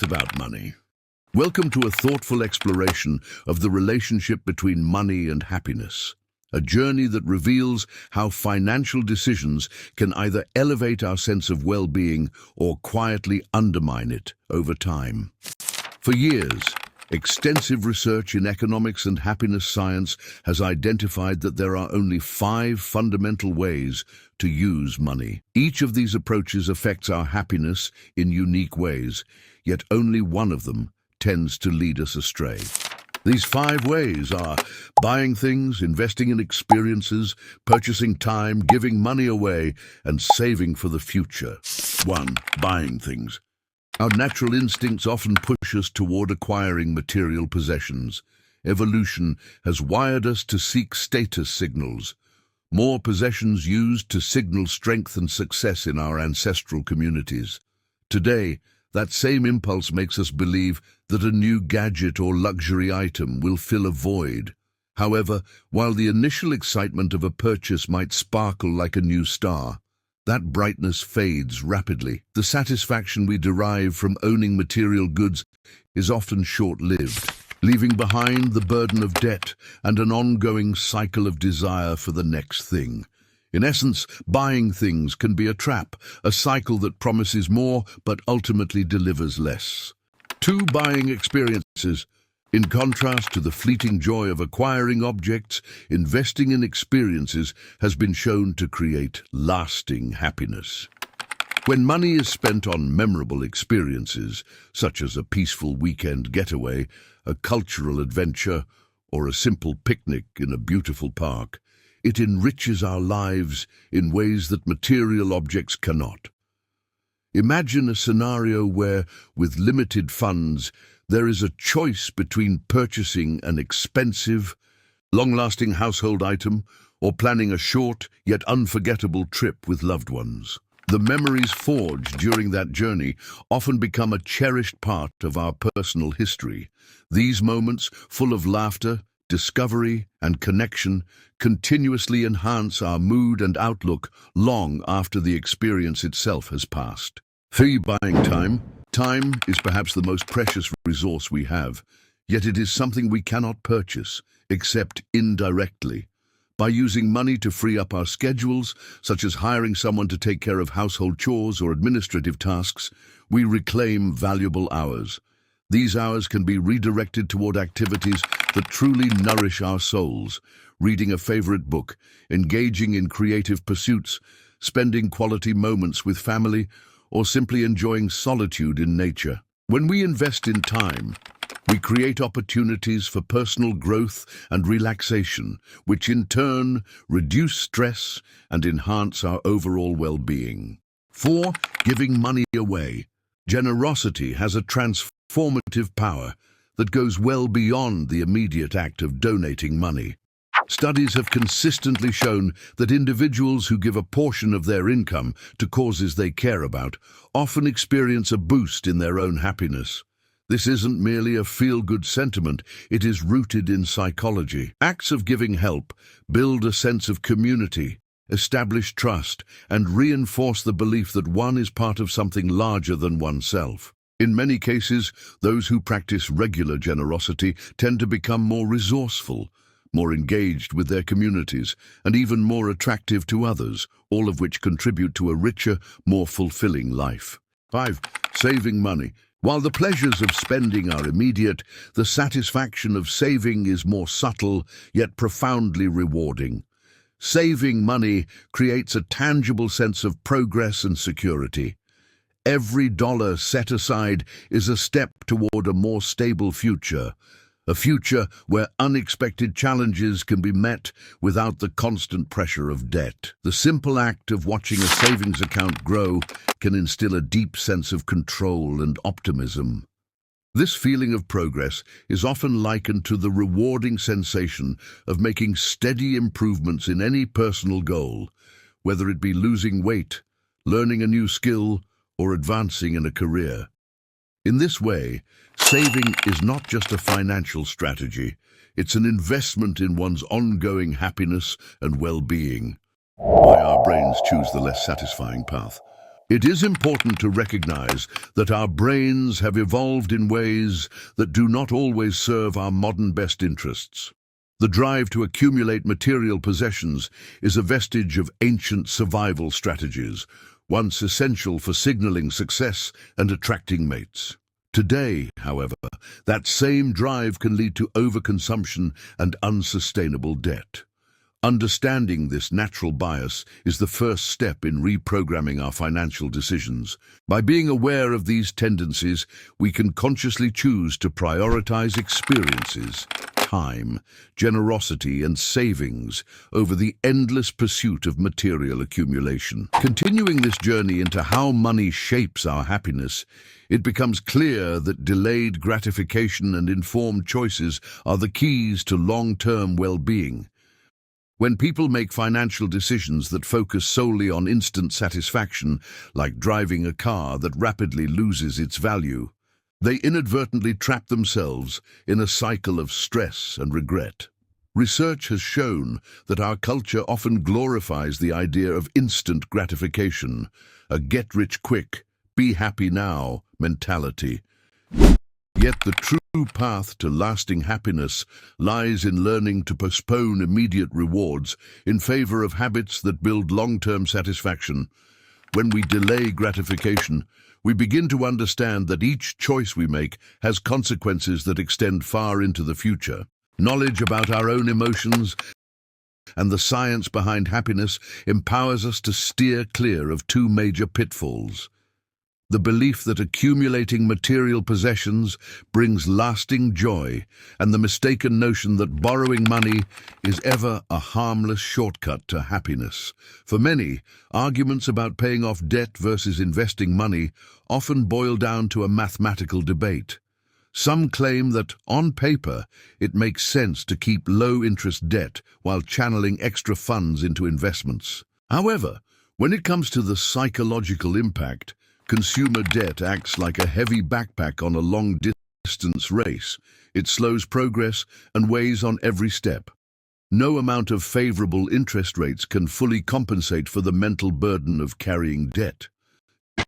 about money. Welcome to a thoughtful exploration of the relationship between money and happiness, a journey that reveals how financial decisions can either elevate our sense of well-being or quietly undermine it over time. For years, extensive research in economics and happiness science has identified that there are only 5 fundamental ways to use money. Each of these approaches affects our happiness in unique ways, yet only one of them tends to lead us astray. These 5 ways are buying things, investing in experiences, purchasing time, giving money away, and saving for the future. 1. Buying things. Our natural instincts often push us toward acquiring material possessions. Evolution has wired us to seek status signals. More possessions used to signal strength and success in our ancestral communities. Today, that same impulse makes us believe that a new gadget or luxury item will fill a void. However, while the initial excitement of a purchase might sparkle like a new star, that brightness fades rapidly. The satisfaction we derive from owning material goods is often short-lived, leaving behind the burden of debt and an ongoing cycle of desire for the next thing. In essence, buying things can be a trap, a cycle that promises more but ultimately delivers less. 2. Buying experiences. In contrast to the fleeting joy of acquiring objects, investing in experiences has been shown to create lasting happiness. When money is spent on memorable experiences, such as a peaceful weekend getaway, a cultural adventure, or a simple picnic in a beautiful park, it enriches our lives in ways that material objects cannot. Imagine a scenario where, with limited funds, there is a choice between purchasing an expensive, long-lasting household item or planning a short yet unforgettable trip with loved ones. The memories forged during that journey often become a cherished part of our personal history. These moments, full of laughter, discovery, and connection, continuously enhance our mood and outlook long after the experience itself has passed. 3. Buying time. Time is perhaps the most precious resource we have, yet it is something we cannot purchase, except indirectly. By using money to free up our schedules, such as hiring someone to take care of household chores or administrative tasks, we reclaim valuable hours. These hours can be redirected toward activities that truly nourish our souls: reading a favorite book, engaging in creative pursuits, spending quality moments with family, or simply enjoying solitude in nature. When we invest in time, we create opportunities for personal growth and relaxation, which in turn reduce stress and enhance our overall well-being. 4. Giving money away. Generosity has a transformative power that goes well beyond the immediate act of donating money. Studies have consistently shown that individuals who give a portion of their income to causes they care about often experience a boost in their own happiness. This isn't merely a feel-good sentiment, it is rooted in psychology. Acts of giving help build a sense of community, establish trust, and reinforce the belief that one is part of something larger than oneself. In many cases, those who practice regular generosity tend to become more resourceful, more engaged with their communities, and even more attractive to others, all of which contribute to a richer, more fulfilling life. 5. Saving money. While the pleasures of spending are immediate, the satisfaction of saving is more subtle, yet profoundly rewarding. Saving money creates a tangible sense of progress and security. Every dollar set aside is a step toward a more stable future, a future where unexpected challenges can be met without the constant pressure of debt. The simple act of watching a savings account grow can instill a deep sense of control and optimism. This feeling of progress is often likened to the rewarding sensation of making steady improvements in any personal goal, whether it be losing weight, learning a new skill, or advancing in a career. In this way, saving is not just a financial strategy, it's an investment in one's ongoing happiness and well-being. Why our brains choose the less satisfying path. It is important to recognize that our brains have evolved in ways that do not always serve our modern best interests. The drive to accumulate material possessions is a vestige of ancient survival strategies, once essential for signaling success and attracting mates. Today, however, that same drive can lead to overconsumption and unsustainable debt. Understanding this natural bias is the first step in reprogramming our financial decisions. By being aware of these tendencies, we can consciously choose to prioritize experiences, time, generosity, and savings over the endless pursuit of material accumulation. Continuing this journey into how money shapes our happiness, it becomes clear that delayed gratification and informed choices are the keys to long-term well-being. When people make financial decisions that focus solely on instant satisfaction, like driving a car that rapidly loses its value, they inadvertently trap themselves in a cycle of stress and regret. Research has shown that our culture often glorifies the idea of instant gratification, a get-rich-quick, be-happy-now mentality. Yet the true path to lasting happiness lies in learning to postpone immediate rewards in favor of habits that build long-term satisfaction. When we delay gratification, we begin to understand that each choice we make has consequences that extend far into the future. Knowledge about our own emotions and the science behind happiness empowers us to steer clear of two major pitfalls: the belief that accumulating material possessions brings lasting joy, and the mistaken notion that borrowing money is ever a harmless shortcut to happiness. For many, arguments about paying off debt versus investing money often boil down to a mathematical debate. Some claim that, on paper, it makes sense to keep low-interest debt while channeling extra funds into investments. However, when it comes to the psychological impact, consumer debt acts like a heavy backpack on a long-distance race. It slows progress and weighs on every step. No amount of favorable interest rates can fully compensate for the mental burden of carrying debt.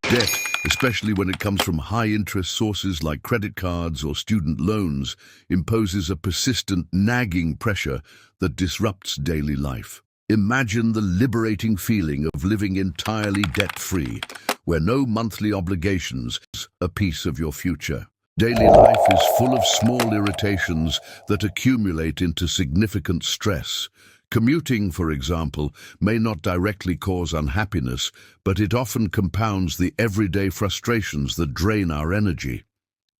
Debt, especially when it comes from high-interest sources like credit cards or student loans, imposes a persistent, nagging pressure that disrupts daily life. Imagine the liberating feeling of living entirely debt-free, where no monthly obligations are a piece of your future. Daily life is full of small irritations that accumulate into significant stress. Commuting, for example, may not directly cause unhappiness, but it often compounds the everyday frustrations that drain our energy.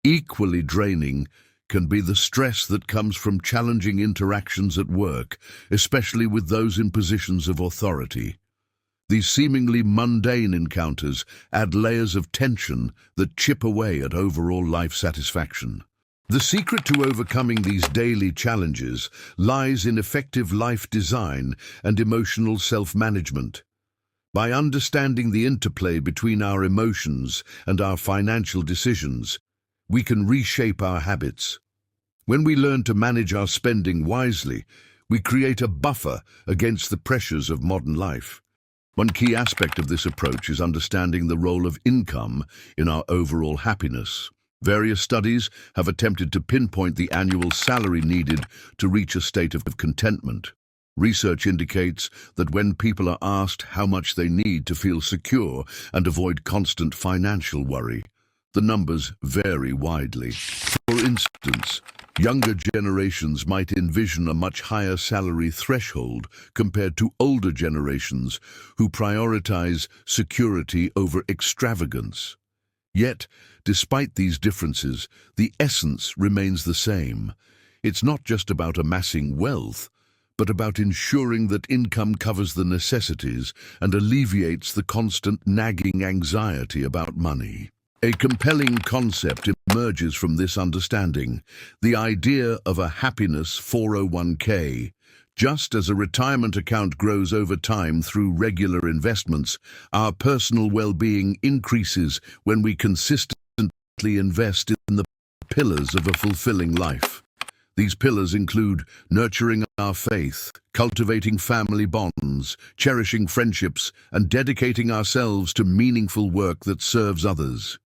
Equally draining can be the stress that comes from challenging interactions at work, especially with those in positions of authority. These seemingly mundane encounters add layers of tension that chip away at overall life satisfaction. The secret to overcoming these daily challenges lies in effective life design and emotional self-management. By understanding the interplay between our emotions and our financial decisions, we can reshape our habits. When we learn to manage our spending wisely, we create a buffer against the pressures of modern life. One key aspect of this approach is understanding the role of income in our overall happiness. Various studies have attempted to pinpoint the annual salary needed to reach a state of contentment. Research indicates that when people are asked how much they need to feel secure and avoid constant financial worry, the numbers vary widely. For instance, younger generations might envision a much higher salary threshold compared to older generations who prioritize security over extravagance. Yet, despite these differences, the essence remains the same. It's not just about amassing wealth, but about ensuring that income covers the necessities and alleviates the constant nagging anxiety about money. A compelling concept emerges from this understanding, the idea of a happiness 401k. Just as a retirement account grows over time through regular investments, our personal well-being increases when we consistently invest in the pillars of a fulfilling life. These pillars include nurturing our faith, cultivating family bonds, cherishing friendships, and dedicating ourselves to meaningful work that serves others.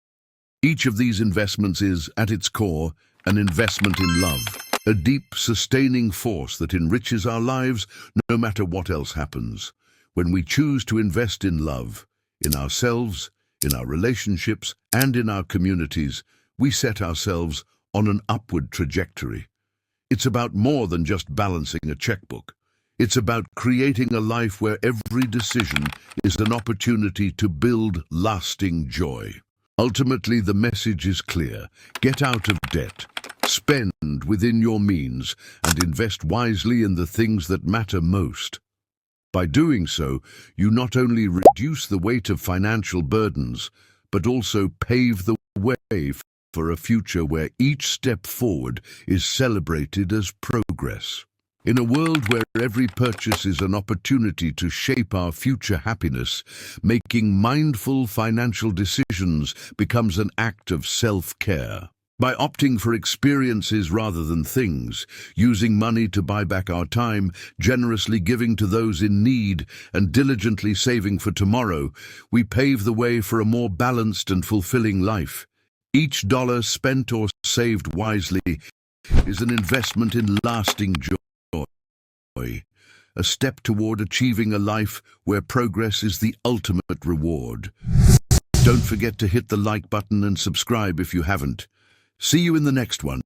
Each of these investments is, at its core, an investment in love, a deep, sustaining force that enriches our lives no matter what else happens. When we choose to invest in love, in ourselves, in our relationships, and in our communities, we set ourselves on an upward trajectory. It's about more than just balancing a checkbook. It's about creating a life where every decision is an opportunity to build lasting joy. Ultimately, the message is clear. Get out of debt, spend within your means, and invest wisely in the things that matter most. By doing so, you not only reduce the weight of financial burdens, but also pave the way for a future where each step forward is celebrated as progress. In a world where every purchase is an opportunity to shape our future happiness, making mindful financial decisions becomes an act of self-care. By opting for experiences rather than things, using money to buy back our time, generously giving to those in need, and diligently saving for tomorrow, we pave the way for a more balanced and fulfilling life. Each dollar spent or saved wisely is an investment in lasting joy, a step toward achieving a life where progress is the ultimate reward. Don't forget to hit the like button and subscribe if you haven't. See you in the next one.